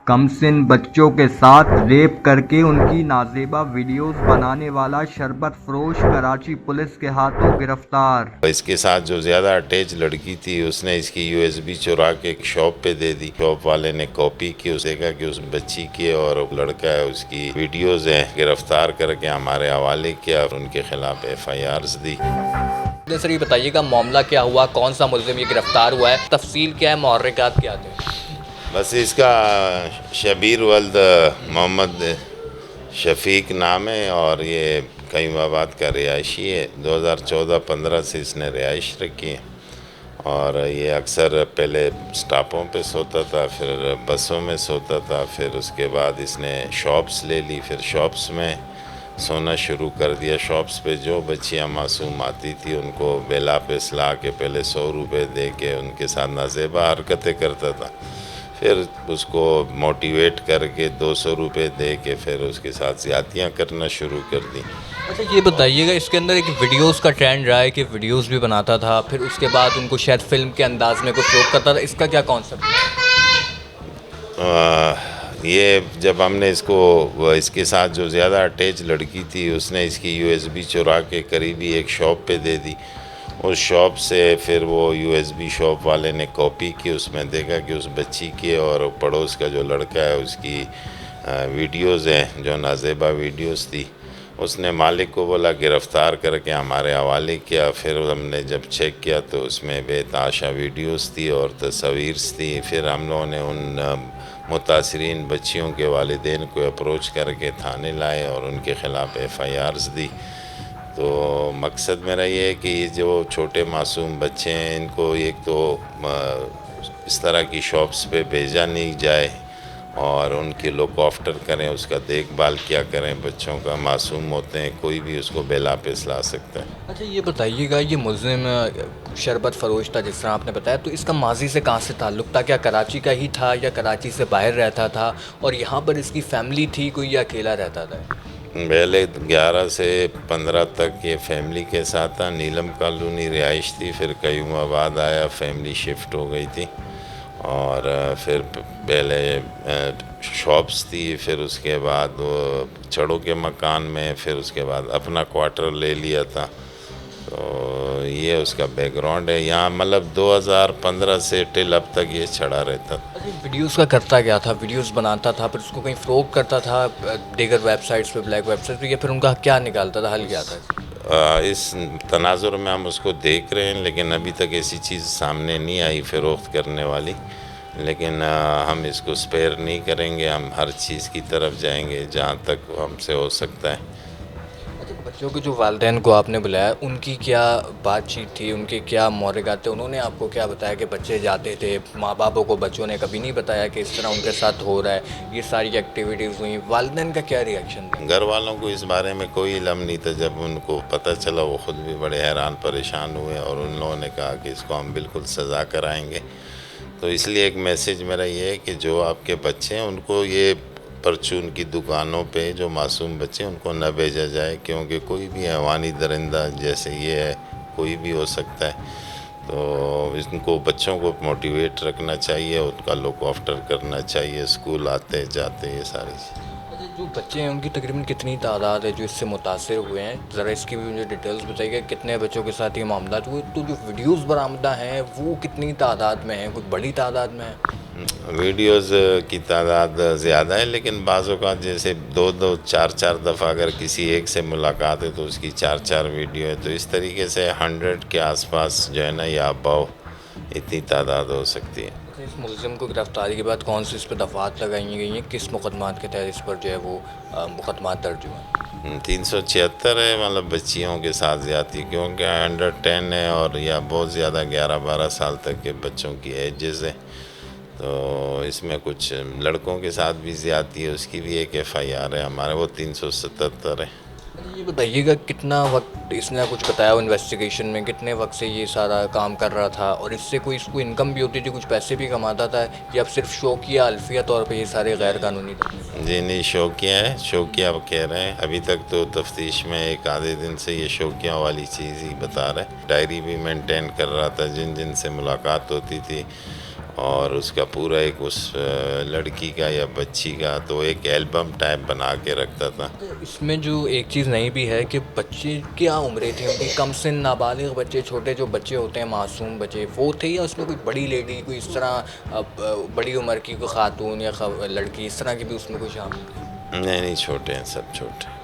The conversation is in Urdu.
کمسن بچوں کے ساتھ ریپ کر کے ان کی نازیبا ویڈیوز بنانے والا شربت فروش کراچی پولیس کے ہاتھوں گرفتار۔ اس کے ساتھ جو زیادہ اٹیچ لڑکی تھی اس نے اس کی USB چرا کے ایک شاپ پہ دے دی۔ شاپ والے نے کاپی کی، اس دیکھا کہ اس بچی کی اور لڑکا ہے اس کی ویڈیوز ہیں، گرفتار کر کے ہمارے حوالے کیا اور ان کے خلاف FIRs دی۔ سر یہ بتائیے گا معاملہ کیا ہوا، کون سا ملزم یہ گرفتار ہوا ہے، تفصیل کیا ہے، محرکات کیا تھے؟ بس اس کا شبیر ولد محمد شفیق نام ہے اور یہ قیم آباد کا رہائشی ہے۔ 2014-15 سے اس نے رہائش رکھی ہے اور یہ اکثر پہلے سٹاپوں پہ سوتا تھا، پھر بسوں میں سوتا تھا، پھر اس کے بعد اس نے شاپس لے لی، پھر شاپس میں سونا شروع کر دیا۔ شاپس پہ جو بچیاں معصوم آتی تھی ان کو بیلا پہ سلا کے پہلے 100 روپے دے کے ان کے ساتھ نازیبا حرکتیں کرتا تھا، پھر اس کو موٹیویٹ کر کے 200 روپے دے کے پھر اس کے ساتھ زیادتیاں کرنا شروع کر دی۔ اچھا یہ بتائیے گا اس کے اندر ایک ویڈیوز کا ٹرینڈ رہا ہے کہ ویڈیوز بھی بناتا تھا، پھر اس کے بعد ان کو شاید فلم کے انداز میں کچھ شوق کرتا تھا، اس کا کیا کانسیپٹ ہے؟ یہ جب ہم نے اس کے ساتھ جو زیادہ اٹیچ لڑکی تھی اس نے اس کی USB چرا کے قریبی ایک شاپ پہ دے دی۔ اس شاپ سے پھر وہ USB شاپ والے نے کاپی کی، اس میں دیکھا کہ اس بچی کی اور پڑوس کا جو لڑکا ہے اس کی ویڈیوز ہیں جو نازیبا ویڈیوز تھی۔ اس نے مالک کو بولا گرفتار کر کے ہمارے حوالے کیا۔ پھر ہم نے جب چیک کیا تو اس میں بے تحاشا ویڈیوز تھی اور تصاویر تھی۔ پھر ہم لوگوں نے ان متاثرین بچیوں کے والدین کو اپروچ کر کے تھانے لائے اور ان کے خلاف FIRs دی۔ تو مقصد میرا یہ ہے کہ یہ جو چھوٹے معصوم بچے ہیں ان کو ایک تو اس طرح کی شاپس پہ بھیجا نہیں جائے اور ان کی لک آفٹر کریں، اس کا دیکھ بھال کیا کریں۔ بچوں کا معصوم ہوتے ہیں، کوئی بھی اس کو بیلا پہ سلا سکتا ہے۔ اچھا یہ بتائیے گا یہ ملزم شربت فروش تھا جس طرح آپ نے بتایا، تو اس کا ماضی سے کہاں سے تعلق تھا؟ کیا کراچی کا ہی تھا یا کراچی سے باہر رہتا تھا؟ اور یہاں پر اس کی فیملی تھی کوئی یا اکیلا رہتا تھا؟ پہلے 11 سے 15 تک یہ فیملی کے ساتھ تھا، نیلم کالونی رہائش تھی، پھر قیوم آباد آیا، فیملی شفٹ ہو گئی تھی اور پھر پہلے شاپس تھی، پھر اس کے بعد وہ چھڑوں کے مکان میں، پھر اس کے بعد اپنا کوارٹر لے لیا تھا۔ تو یہ اس کا بیک گراؤنڈ ہے یہاں، مطلب 2015 سے ٹل اب تک یہ چھڑا رہتا تھا۔ ویڈیوز کا کرتا کیا تھا؟ ویڈیوز بناتا تھا، پھر اس کو کہیں فروغ کرتا تھا دیگر ویب سائٹس پہ، بلیک ویب سائٹس پہ، یا پھر ان کا کیا نکالتا تھا، حل کیا تھا؟ اس تناظر میں ہم اس کو دیکھ رہے ہیں لیکن ابھی تک ایسی چیز سامنے نہیں آئی فروخت کرنے والی، لیکن ہم اس کو سپیئر نہیں کریں گے، ہم ہر چیز کی طرف جائیں گے جہاں تک ہم سے ہو سکتا ہے۔ اچھا بچوں کے جو والدین کو آپ نے بلایا ان کی کیا بات چیت تھی، ان کے کیا محرکات تھے؟ انہوں نے آپ کو کیا بتایا کہ بچے جاتے تھے؟ ماں باپوں کو بچوں نے کبھی نہیں بتایا کہ اس طرح ان کے ساتھ ہو رہا ہے، یہ ساری ایکٹیویٹیز ہوئیں، والدین کا کیا ریئیکشن تھا؟ گھر والوں کو اس بارے میں کوئی علم نہیں تھا، جب ان کو پتہ چلا وہ خود بھی بڑے حیران پریشان ہوئے اور ان لوگوں نے کہا کہ اس کو ہم بالکل سزا کرائیں گے۔ تو اس لیے ایک میسیج میرا یہ ہے کہ جو آپ کے بچے ہیں ان کو یہ پرچون کی دکانوں پہ جو معصوم بچے ہیں ان کو نہ بھیجا جائے، کیونکہ کوئی بھی حیوانی درندہ جیسے یہ ہے کوئی بھی ہو سکتا ہے۔ تو ان کو بچوں کو موٹیویٹ رکھنا چاہیے، ان کا لک آفٹر کرنا چاہیے، اسکول آتے جاتے یہ ساری چیز۔ اچھا جو بچے ہیں ان کی تقریباً کتنی تعداد ہے جو اس سے متاثر ہوئے ہیں؟ ذرا اس کی بھی مجھے ڈیٹیلز بتائیے کہ کتنے بچوں کے ساتھ یہ معاملات ہوئے، تو جو ویڈیوز برآمدہ ہیں وہ کتنی تعداد میں ہیں، کچھ بڑی تعداد میں ہیں؟ ویڈیوز کی تعداد زیادہ ہے لیکن بعض اوقات جیسے 2-4 دفعہ اگر کسی ایک سے ملاقات ہے تو اس کی 4 ویڈیو ہے، تو اس طریقے سے 100 کے آس پاس جو ہے نا یا اباؤ اتنی تعداد ہو سکتی ہے۔ اس ملزم کو گرفتاری کے بعد کون سی اس پہ دفعات لگائی گئی ہیں، کس مقدمات کے تحت اس پر جو ہے وہ مقدمات درج ہوئے ہیں؟ 376 ہے، مطلب بچیوں کے ساتھ زیادتی، کیونکہ انڈر 10 ہے اور یا بہت زیادہ 11-12 سال تک کے بچوں کی ایجز ہے، تو اس میں کچھ لڑکوں کے ساتھ بھی زیادتی ہے، اس کی بھی ایک FIR ہے ہمارے، وہ 377 ہے۔ یہ بتائیے گا کتنا وقت اس نے کچھ بتایا انویسٹیگیشن میں، کتنے وقت سے یہ سارا کام کر رہا تھا اور اس سے کوئی اس کو انکم بھی ہوتی تھی، کچھ پیسے بھی کماتا تھا، یا اب صرف شوقیہ الفیہ طور پہ یہ سارے غیر قانونی تھے؟ جی نہیں، شوقیہ ہے، شوقیہ کہہ رہے ہیں، ابھی تک تو تفتیش میں ایک آدھے دن سے یہ شوقیہ والی چیز ہی بتا رہے ہیں۔ ڈائری بھی مینٹین کر رہا تھا جن جن سے ملاقات ہوتی تھی، اور اس کا پورا ایک اس لڑکی کا یا بچی کا تو ایک البم ٹائپ بنا کے رکھتا تھا. اس میں جو ایک چیز نہیں بھی ہے کہ بچے کیا عمریں تھیں ان کی, کم سن نابالغ بچے, چھوٹے جو بچے ہوتے ہیں معصوم بچے وہ تھے, یا اس میں کوئی بڑی لیڈی, کوئی اس طرح بڑی عمر کی کوئی خاتون یا لڑکی اس طرح کی بھی اس میں کوئی شامل تھی؟ نہیں چھوٹے ہیں, سب چھوٹے.